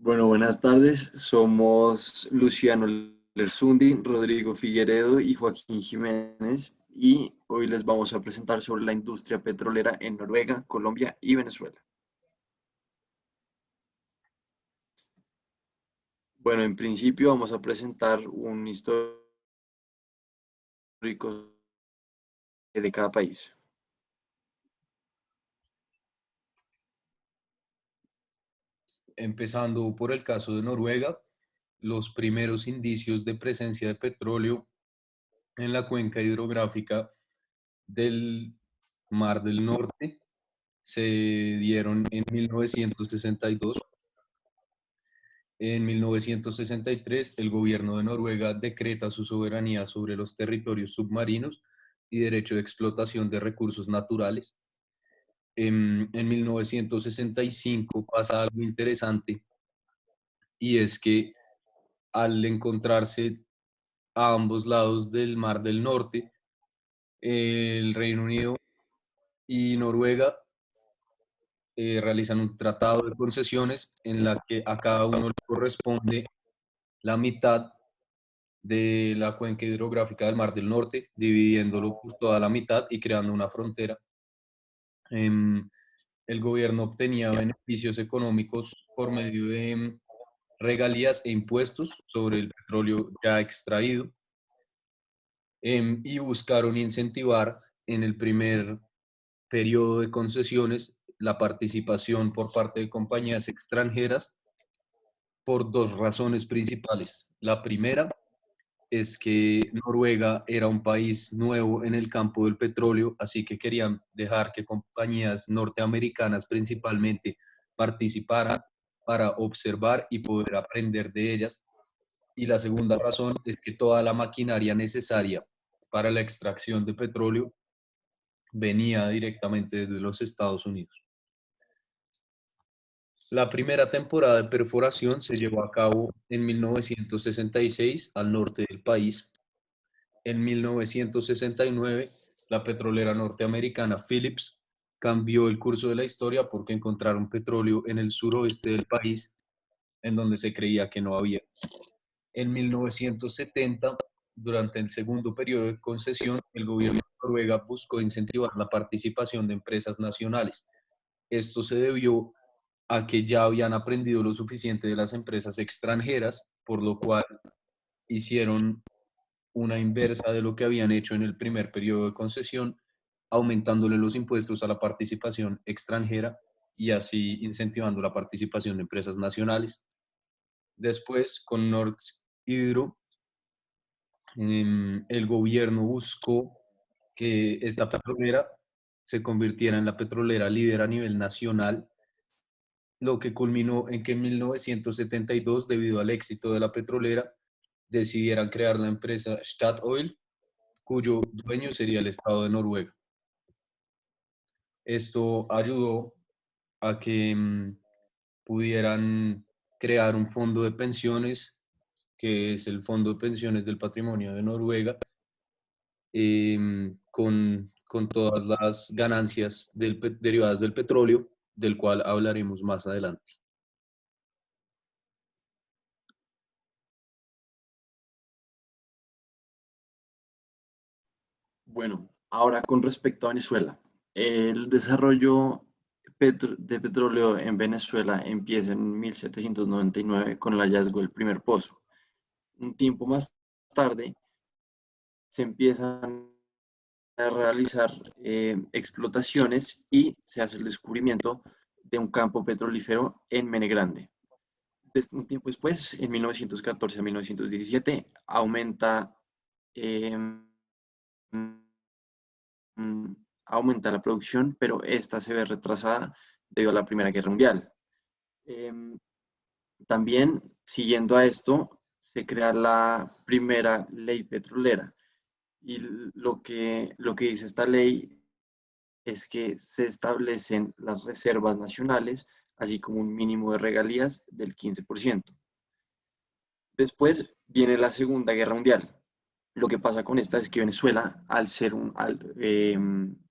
Bueno, buenas tardes. Somos Luciano Lersundi, Rodrigo Figueredo y Joaquín Jiménez y hoy les vamos a presentar sobre la industria petrolera en Noruega, Colombia y Venezuela. Bueno, en principio vamos a presentar un histórico de cada país. Empezando por el caso de Noruega, los primeros indicios de presencia de petróleo en la cuenca hidrográfica del Mar del Norte se dieron en 1962. En 1963, el gobierno de Noruega decreta su soberanía sobre los territorios submarinos y derecho de explotación de recursos naturales. En 1965 pasa algo interesante, y es que al encontrarse a ambos lados del Mar del Norte, el Reino Unido y Noruega realizan un tratado de concesiones en la que a cada uno le corresponde la mitad de la cuenca hidrográfica del Mar del Norte, dividiéndolo por toda la mitad y creando una frontera. Em, el gobierno obtenía beneficios económicos por medio de regalías e impuestos sobre el petróleo ya extraído, y buscaron incentivar en el primer periodo de concesiones la participación por parte de compañías extranjeras por dos razones principales. La primera es que Noruega era un país nuevo en el campo del petróleo, así que querían dejar que compañías norteamericanas principalmente participaran para observar y poder aprender de ellas. Y la segunda razón es que toda la maquinaria necesaria para la extracción de petróleo venía directamente desde los Estados Unidos. La primera temporada de perforación se llevó a cabo en 1966 al norte del país. En 1969, la petrolera norteamericana Phillips cambió el curso de la historia porque encontraron petróleo en el suroeste del país, en donde se creía que no había. En 1970, durante el segundo periodo de concesión, el gobierno de Noruega buscó incentivar la participación de empresas nacionales. Esto se debió a que ya habían aprendido lo suficiente de las empresas extranjeras, por lo cual hicieron una inversa de lo que habían hecho en el primer periodo de concesión, aumentándole los impuestos a la participación extranjera y así incentivando la participación de empresas nacionales. Después, con Nord Hydro, el gobierno buscó que esta petrolera se convirtiera en la petrolera líder a nivel nacional, lo que culminó en que en 1972, debido al éxito de la petrolera, decidieran crear la empresa Statoil, cuyo dueño sería el Estado de Noruega. Esto ayudó a que pudieran crear un fondo de pensiones, que es el Fondo de Pensiones del Patrimonio de Noruega, con todas las ganancias derivadas del petróleo, del cual hablaremos más adelante. Bueno, ahora con respecto a Venezuela. El desarrollo de petróleo en Venezuela empieza en 1799 con el hallazgo del primer pozo. Un tiempo más tarde se empiezan a realizar explotaciones y se hace el descubrimiento de un campo petrolífero en Mene Grande. Desde un tiempo después, en 1914 a 1917, eh, aumenta la producción, pero esta se ve retrasada debido a la Primera Guerra Mundial. Eh, También, siguiendo a esto, se crea la primera ley petrolera. Y lo que dice esta ley es que se establecen las reservas nacionales, así como un mínimo de regalías del 15%. Después viene la Segunda Guerra Mundial. Lo que pasa con esta es que Venezuela, al ser un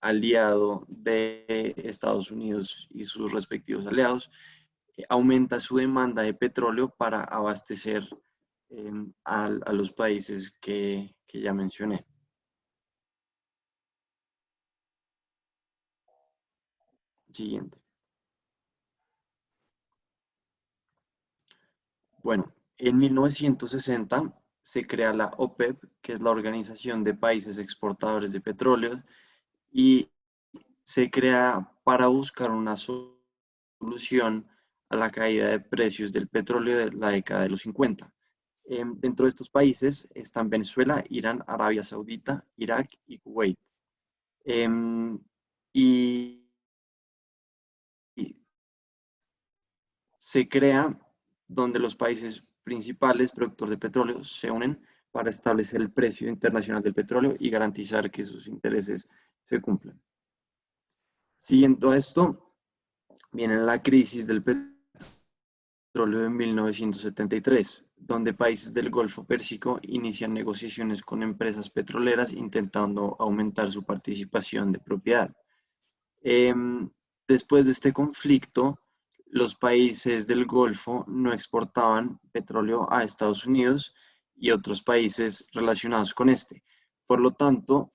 aliado de Estados Unidos y sus respectivos aliados, aumenta su demanda de petróleo para abastecer a los países que ya mencioné. Siguiente. Bueno, en 1960 se crea la OPEP, que es la Organización de Países Exportadores de Petróleo, y se crea para buscar una solución a la caída de precios del petróleo de la década de los 50. Dentro de estos países están Venezuela, Irán, Arabia Saudita, Irak y Kuwait. Em, y, y se crea donde los países principales productores de petróleo se unen para establecer el precio internacional del petróleo y garantizar que sus intereses se cumplan. Siguiendo a esto, viene la crisis del petróleo de 1973, donde países del Golfo Pérsico inician negociaciones con empresas petroleras intentando aumentar su participación de propiedad. Em, Después de este conflicto, los países del Golfo no exportaban petróleo a Estados Unidos y otros países relacionados con este. Por lo tanto,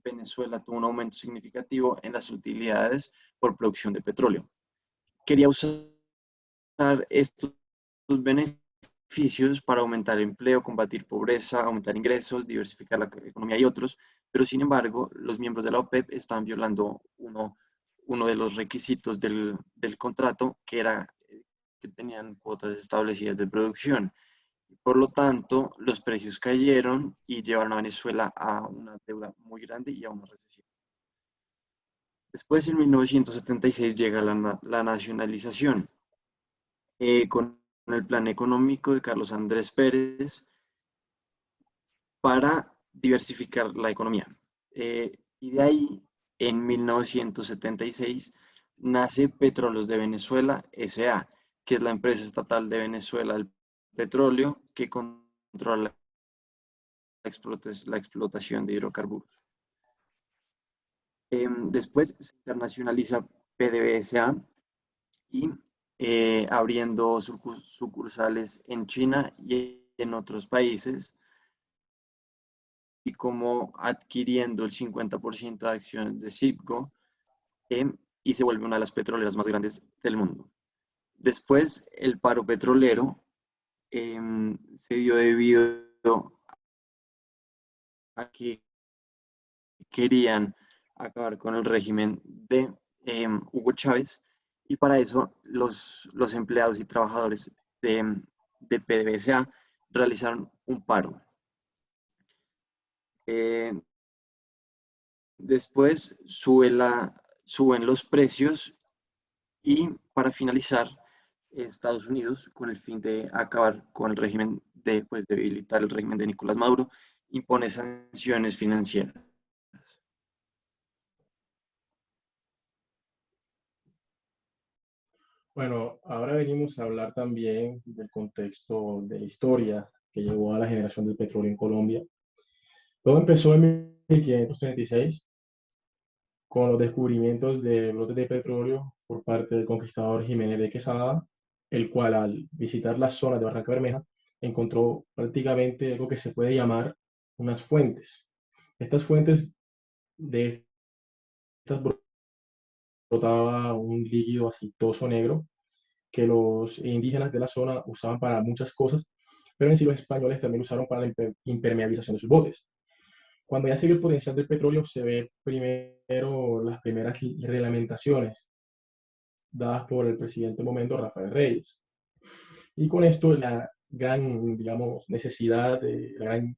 Venezuela tuvo un aumento significativo en las utilidades por producción de petróleo. Quería usar estos beneficios para aumentar el empleo, combatir pobreza, aumentar ingresos, diversificar la economía y otros, pero sin embargo, los miembros de la OPEP están violando uno de los requisitos del contrato, que era que tenían cuotas establecidas de producción. Por lo tanto, los precios cayeron y llevaron a Venezuela a una deuda muy grande y a una recesión. Después, en 1976, llega la nacionalización con el plan económico de Carlos Andrés Pérez para diversificar la economía. Y de ahí, en 1976, nace Petróleos de Venezuela S.A., que es la empresa estatal de Venezuela del petróleo que controla la explotación de hidrocarburos. Después se internacionaliza PDVSA y abriendo sucursales en China y en otros países, y como adquiriendo el 50% de acciones de Citgo, y se vuelve una de las petroleras más grandes del mundo. Después, el paro petrolero se dio debido a que querían acabar con el régimen de Hugo Chávez, y para eso los empleados y trabajadores de PDVSA realizaron un paro. Después suben los precios y para finalizar, Estados Unidos, con el fin de acabar con el régimen pues, debilitar el régimen de Nicolás Maduro, impone sanciones financieras. Bueno, ahora venimos a hablar también del contexto de la historia que llevó a la generación del petróleo en Colombia. Todo empezó en 1536 con los descubrimientos de brotes de petróleo por parte del conquistador Jiménez de Quesada, el cual al visitar las zonas de Barranca Bermeja encontró prácticamente algo que se puede llamar unas fuentes. Estas fuentes de estas brotaba un líquido aceitoso negro que los indígenas de la zona usaban para muchas cosas, pero en sí los españoles también usaron para la impermeabilización de sus botes. Cuando ya se vio el potencial del petróleo, se ve primero las primeras reglamentaciones dadas por el presidente del momento, Rafael Reyes. Y con esto la gran, digamos, necesidad, la gran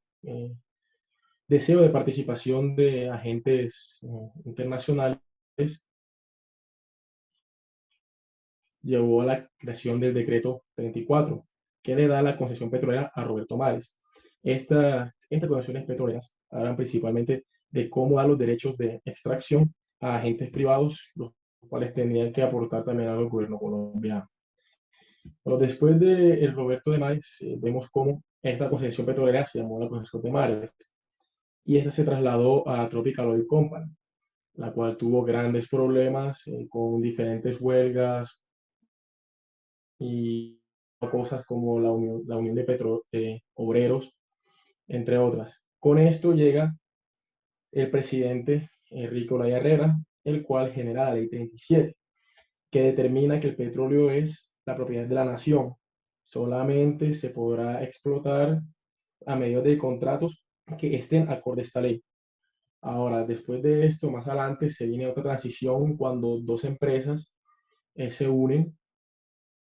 deseo de participación de agentes internacionales llevó a la creación del decreto 34, que le da la concesión petrolera a Roberto Mares. Estas concesiones petroleras hablan principalmente de cómo dar los derechos de extracción a agentes privados, los cuales tendrían que aportar también al gobierno colombiano. Pero después de el Roberto de Mares, vemos cómo esta concesión petrolera se llamó la concesión de Mares, y esta se trasladó a Tropical Oil Company, la cual tuvo grandes problemas con diferentes huelgas, y cosas como la Unión de Obreros, entre otras. Con esto llega el presidente Enrique Olaya Herrera, el cual genera la Ley 37, que determina que el petróleo es la propiedad de la nación. Solamente se podrá explotar a medios de contratos que estén acorde a esta ley. Ahora, después de esto, más adelante, se viene otra transición cuando dos empresas se unen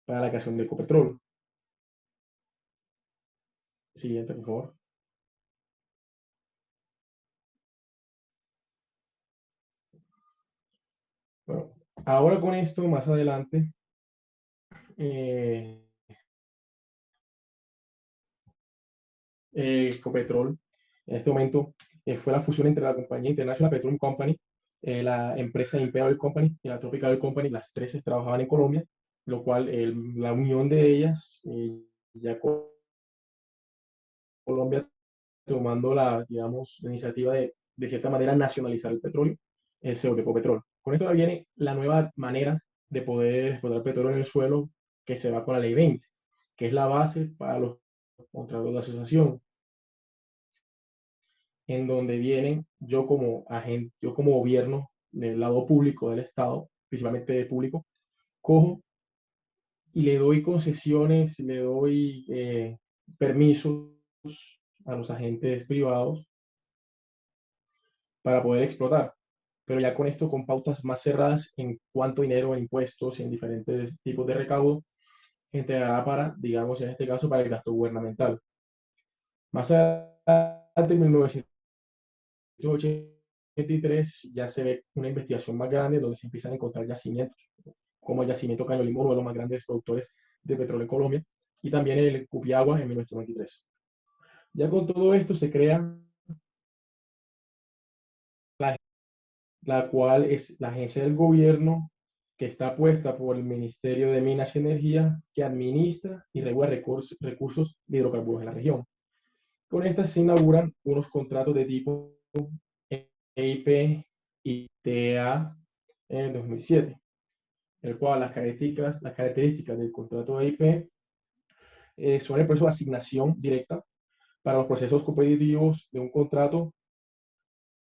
para la creación de Ecopetrol. Siguiente, por favor. Bueno, ahora con esto, más adelante, eh, Ecopetrol, en este momento, fue la fusión entre la compañía International Petroleum Company, la empresa Imperial Oil Company y la Tropical Oil Company, las tres trabajaban en Colombia, lo cual la unión de ellas, ya Colombia tomando la, digamos, la iniciativa de cierta manera, nacionalizar el petróleo, se volvió Ecopetrol. Con esto viene la nueva manera de poder explotar petróleo en el suelo que se va con la Ley 20, que es la base para los contratos de asociación, en donde vienen yo como agente, yo como gobierno del lado público del Estado, principalmente público, cojo y le doy concesiones, le doy permisos a los agentes privados para poder explotar. Pero ya con esto, con pautas más cerradas en cuánto dinero en impuestos y en diferentes tipos de recaudo entregará para, digamos, en este caso, para el gasto gubernamental. Más adelante, en 1983, ya se ve una investigación más grande donde se empiezan a encontrar yacimientos, como el yacimiento Caño Limón, uno de los más grandes productores de petróleo en Colombia, y también el Cupiagua en 1993. Ya con todo esto se crea la la cual es la agencia del gobierno que está puesta por el Ministerio de Minas y Energía, que administra y regula recursos de hidrocarburos en la región. Con estas se inauguran unos contratos de tipo EIP y TA en el 2007, el cual las características del contrato de EIP son el proceso de asignación directa para los procesos competitivos de un contrato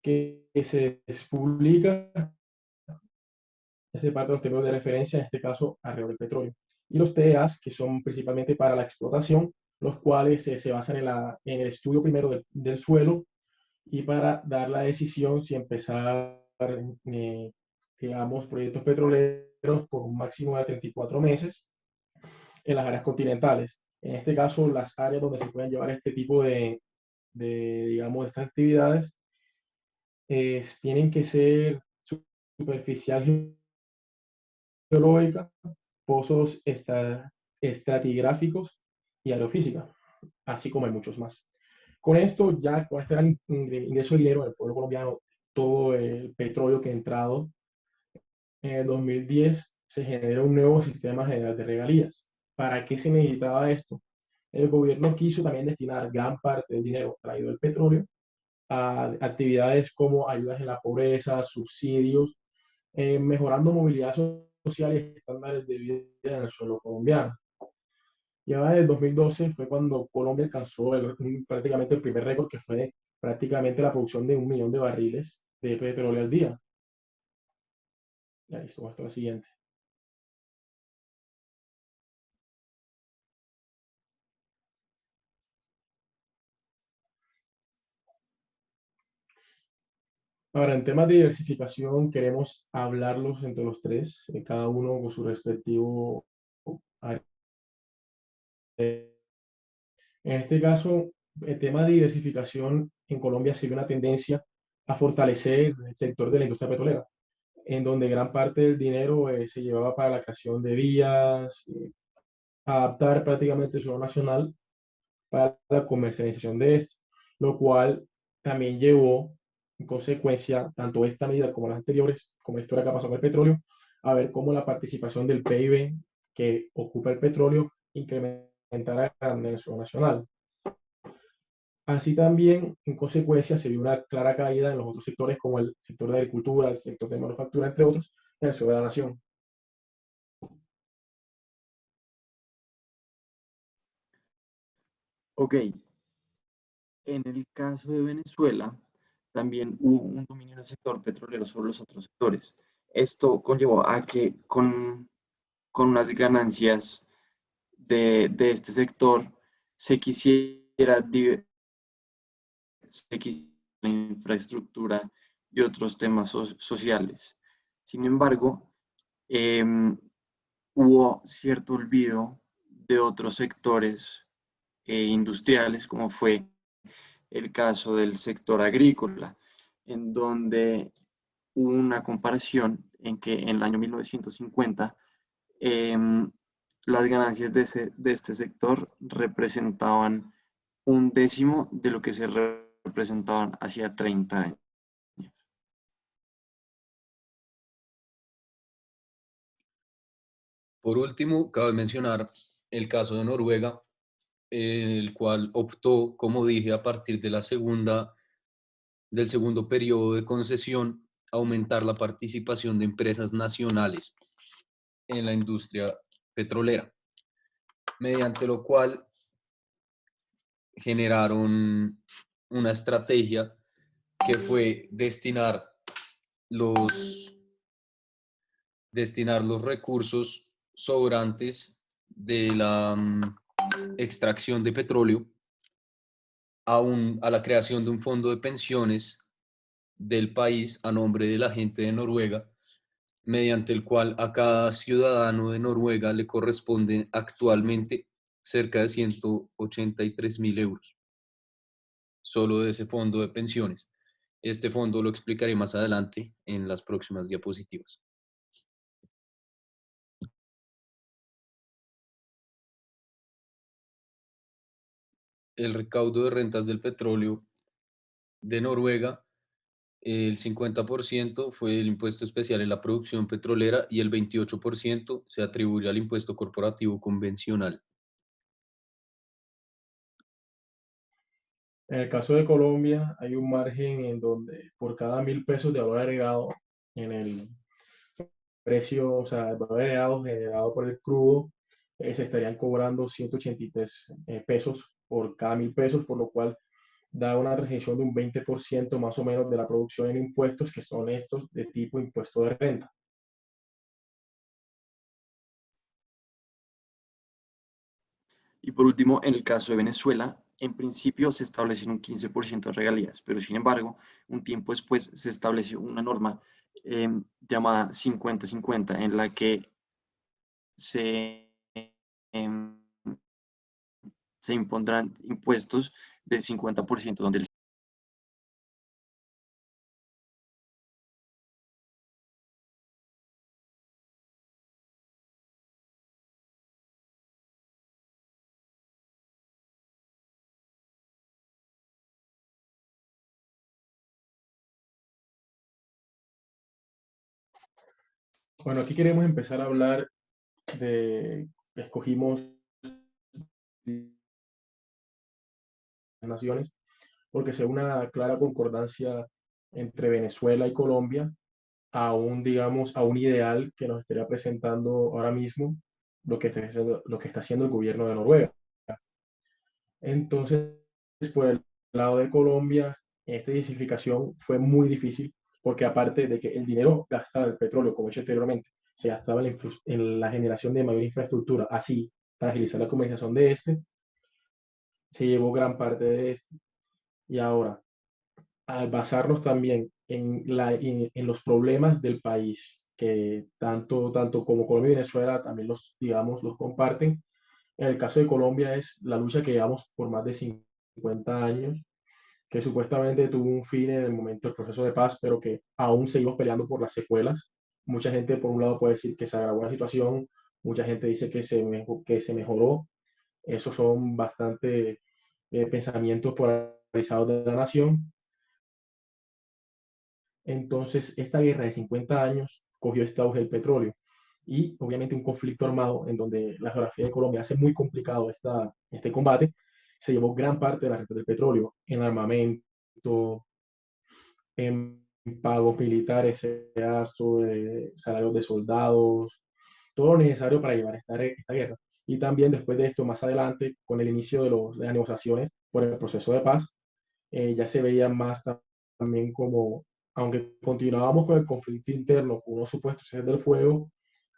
que se publica ese parte de los términos de referencia, en este caso, alrededor del petróleo. Y los TEAs, que son principalmente para la explotación, los cuales se basan en el estudio primero del suelo y para dar la decisión si empezar, digamos, proyectos petroleros por un máximo de 34 meses en las áreas continentales. En este caso, las áreas donde se pueden llevar este tipo digamos, de estas actividades tienen que ser superficial geológica, pozos estratigráficos y aerofísica, así como hay muchos más. Con esto, ya con este gran ingreso de dinero del pueblo colombiano, todo el petróleo que ha entrado en el 2010, se genera un nuevo sistema general de regalías. ¿Para qué se necesitaba esto? El gobierno quiso también destinar gran parte del dinero traído del petróleo a actividades como ayudas en la pobreza, subsidios, mejorando movilidad social y estándares de vida en el suelo colombiano. Ya en el 2012 fue cuando Colombia alcanzó prácticamente el primer récord, que fue prácticamente la producción de 1 millón de barriles de petróleo al día. Ya listo, hasta la siguiente. Ahora, en temas de diversificación, queremos hablarlos entre los tres, cada uno con su respectivo área. En este caso, el tema de diversificación en Colombia sigue una tendencia a fortalecer el sector de la industria petrolera, en donde gran parte del dinero se llevaba para la creación de vías, adaptar prácticamente el suelo nacional para la comercialización de esto, lo cual también llevó, en consecuencia, tanto esta medida como las anteriores, como la historia que ha pasado con el petróleo, a ver cómo la participación del PIB que ocupa el petróleo incrementará en el suelo nacional. Así también, en consecuencia, se vio una clara caída en los otros sectores, como el sector de agricultura, el sector de manufactura, entre otros, en el suelo de la nación. Ok, en el caso de Venezuela, también hubo un dominio del sector petrolero sobre los otros sectores. Esto conllevó a que con unas ganancias de este sector se quisiera, se quisiera la infraestructura y otros temas sociales. Sin embargo, em, hubo cierto olvido de otros sectores industriales, como fue el caso del sector agrícola, en donde hubo una comparación en que en el año 1950 em, las ganancias de este sector representaban un décimo de lo que se representaban hacía 30 años. Por último, cabe mencionar el caso de Noruega, el cual optó, como dije, a partir de del segundo periodo de concesión, aumentar la participación de empresas nacionales en la industria petrolera, mediante lo cual generaron una estrategia que fue los, destinar los recursos sobrantes de la extracción de petróleo a la creación de un fondo de pensiones del país a nombre de la gente de Noruega, mediante el cual a cada ciudadano de Noruega le corresponden actualmente cerca de 183.000 euros, solo de ese fondo de pensiones. Este fondo lo explicaré más adelante en las próximas diapositivas. El recaudo de rentas del petróleo de Noruega, el 50% fue el impuesto especial en la producción petrolera y el 28% se atribuye al impuesto corporativo convencional. En el caso de Colombia, hay un margen en donde por cada 1.000 pesos de valor agregado en el precio, o sea, el valor agregado generado por el crudo, se estarían cobrando 183 pesos por cada 1.000 pesos, por lo cual da una retención de un 20% más o menos de la producción en impuestos, que son estos de tipo impuesto de renta. Y por último, en el caso de Venezuela, en principio se estableció un 15% de regalías, pero sin embargo, un tiempo después se estableció una norma llamada 50-50, en la que se, em, se impondrán impuestos del 50%, donde el Bueno, aquí queremos empezar a hablar de, escogimos naciones, porque según una clara concordancia entre Venezuela y Colombia, a un, digamos, a un ideal que nos estaría presentando ahora mismo lo que está haciendo el gobierno de Noruega. Entonces, por el lado de Colombia, esta identificación fue muy difícil, porque aparte de que el dinero gastado, el petróleo, como he dicho anteriormente, se gastaba en la generación de mayor infraestructura, así, para agilizar la comercialización de este, se llevó gran parte de este. Y ahora, al basarnos también en los problemas del país, que tanto como Colombia y Venezuela también los, digamos, los comparten. En el caso de Colombia es la lucha que llevamos por más de 50 años, que supuestamente tuvo un fin en el momento del proceso de paz, pero que aún seguimos peleando por las secuelas. Mucha gente, por un lado, puede decir que se agravó la situación, mucha gente dice que se mejoró. Esos son bastante pensamientos polarizados de la nación. Entonces, esta guerra de 50 años cogió este auge del petróleo y obviamente un conflicto armado en donde la geografía de Colombia hace muy complicado este combate, se llevó gran parte de la renta del petróleo en armamento, en pagos militares, sea salarios de soldados, todo lo necesario para llevar esta guerra. Y también después de esto, más adelante, con el inicio de las negociaciones por el proceso de paz, ya se veía más también como, aunque continuábamos con el conflicto interno, con unos supuestos ceses del fuego,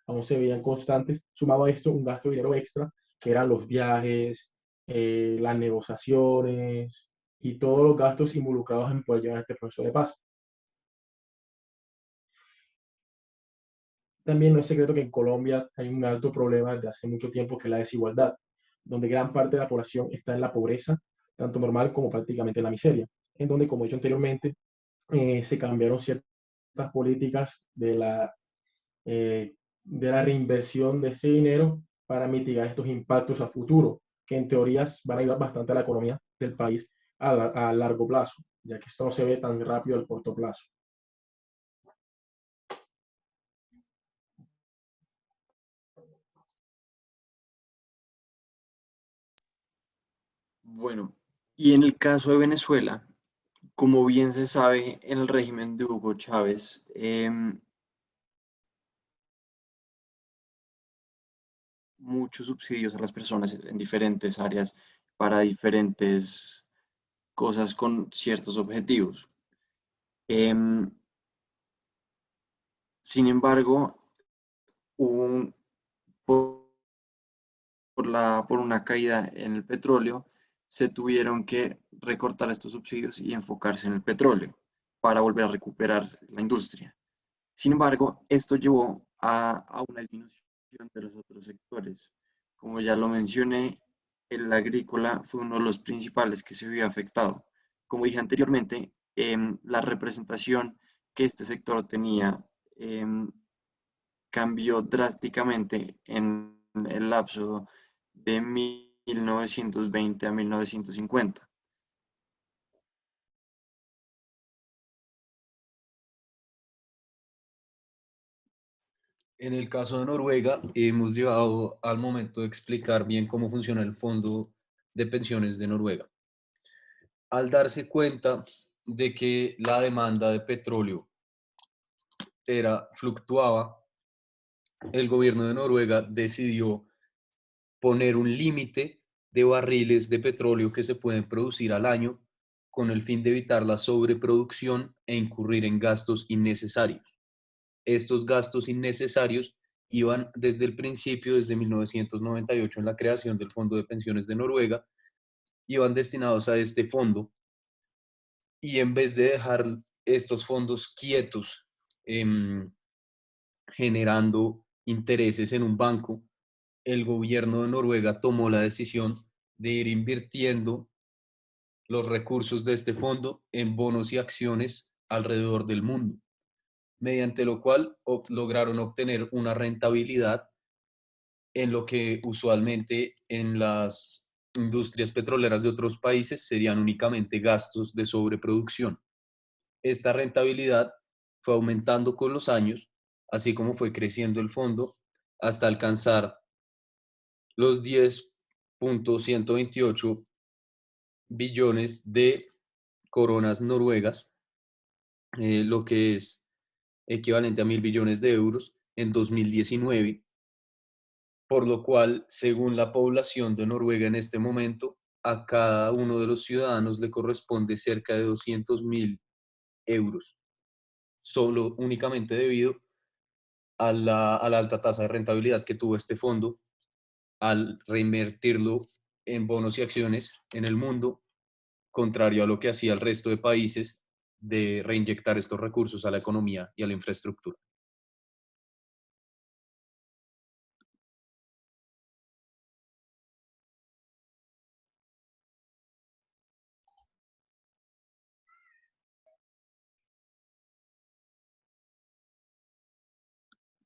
aún se veían constantes. Sumaba a esto un gasto de dinero extra, que eran los viajes, las negociaciones y todos los gastos involucrados en poder llevar este proceso de paz. También no es secreto que en Colombia hay un alto problema desde hace mucho tiempo, que es la desigualdad, donde gran parte de la población está en la pobreza, tanto normal como prácticamente en la miseria, en donde, como he dicho anteriormente, se cambiaron ciertas políticas de la reinversión de ese dinero para mitigar estos impactos a futuro, que en teorías van a ayudar bastante a la economía del país a largo plazo, ya que esto no se ve tan rápido al corto plazo. Bueno, y en el caso de Venezuela, como bien se sabe, en el régimen de Hugo Chávez, muchos subsidios a las personas en diferentes áreas para diferentes cosas con ciertos objetivos. Em, Sin embargo, hubo por una caída en el petróleo, se tuvieron que recortar estos subsidios y enfocarse en el petróleo para volver a recuperar la industria. Sin embargo, esto llevó a una disminución de los otros sectores. Como ya lo mencioné, el agrícola fue uno de los principales que se vio afectado. Como dije anteriormente, la representación que este sector tenía em, cambió drásticamente en el lapso de 1920 a 1950. En el caso de Noruega, hemos llegado al momento de explicar bien cómo funciona el fondo de pensiones de Noruega. Al darse cuenta de que la demanda de petróleo fluctuaba, el gobierno de Noruega decidió poner un límite de barriles de petróleo que se pueden producir al año con el fin de evitar la sobreproducción e incurrir en gastos innecesarios. Estos gastos innecesarios iban desde el principio, desde 1998, en la creación del Fondo de Pensiones de Noruega, iban destinados a este fondo, y en vez de dejar estos fondos quietos, eh, generando intereses en un banco, el gobierno de Noruega tomó la decisión de ir invirtiendo los recursos de este fondo en bonos y acciones alrededor del mundo, mediante lo cual lograron obtener una rentabilidad en lo que usualmente en las industrias petroleras de otros países serían únicamente gastos de sobreproducción. Esta rentabilidad fue aumentando con los años, así como fue creciendo el fondo, hasta alcanzar los 10.128 billones de coronas noruegas, lo que es equivalente a 1.000 billones de euros en 2019, por lo cual, según la población de Noruega en este momento, a cada uno de los ciudadanos le corresponde cerca de 200.000 euros, solo únicamente debido a la alta tasa de rentabilidad que tuvo este fondo al reinvertirlo en bonos y acciones en el mundo, contrario a lo que hacía el resto de países de reinyectar estos recursos a la economía y a la infraestructura.